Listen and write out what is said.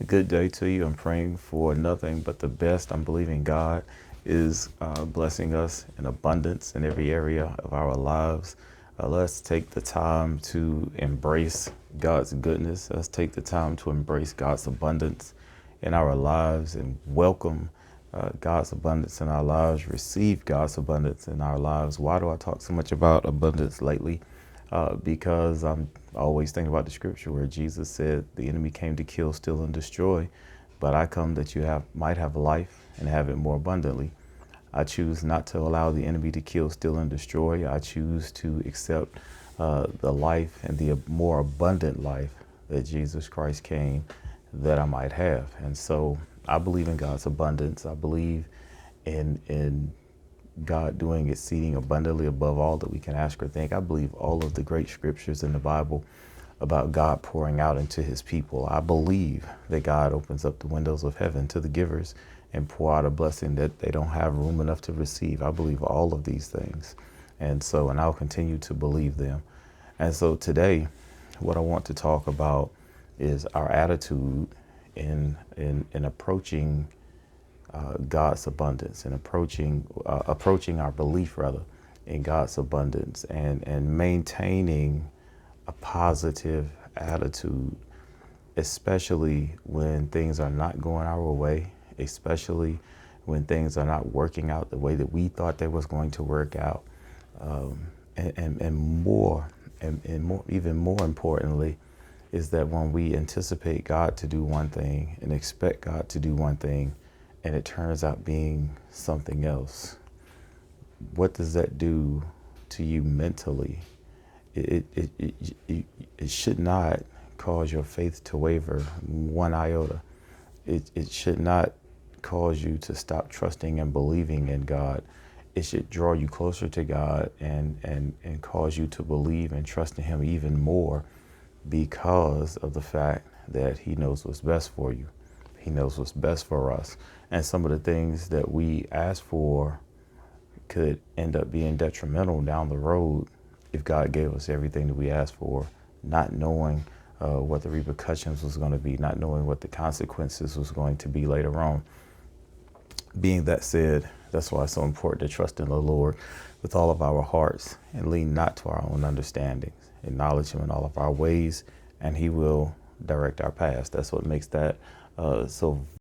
A good day to you. I'm praying for nothing but the best. I'm believing God is blessing us in abundance in every area of our lives. Let's take the time to embrace God's goodness. Let's take the time to embrace God's abundance in our lives and welcome God's abundance in our lives, receive God's abundance in our lives. Why do I talk so much about abundance lately? Because I'm always thinking about the scripture where Jesus said, the enemy came to kill, steal, and destroy, but I come that you might have life and have it more abundantly. I choose not to allow the enemy to kill, steal, and destroy. I choose to accept the life and the more abundant life that Jesus Christ came that I might have. And so I believe in God's abundance. I believe in God doing exceeding abundantly above all that we can ask or think. I believe all of the great scriptures in the Bible about God pouring out into his people. I believe that God opens up the windows of heaven to the givers and pour out a blessing that they don't have room enough to receive. I believe all of these things. And I'll continue to believe them. And so today, what I want to talk about is our attitude in approaching God's abundance and approaching our belief rather in God's abundance and maintaining a positive attitude, especially when things are not going our way, especially when things are not working out the way that we thought they was going to work out, even more importantly, is that when we anticipate God to do one thing and expect God to do one thing, and it turns out being something else, what does that do to you mentally? It should not cause your faith to waver one iota. It should not cause you to stop trusting and believing in God. It should draw you closer to God and cause you to believe and trust in him even more because of the fact that he knows what's best for you. He knows what's best for us. And some of the things that we ask for could end up being detrimental down the road if God gave us everything that we asked for, not knowing what the repercussions was going to be, not knowing what the consequences was going to be later on. Being that said, that's why it's so important to trust in the Lord with all of our hearts and lean not to our own understandings. Acknowledge him in all of our ways, and he will direct our paths. That's what makes that so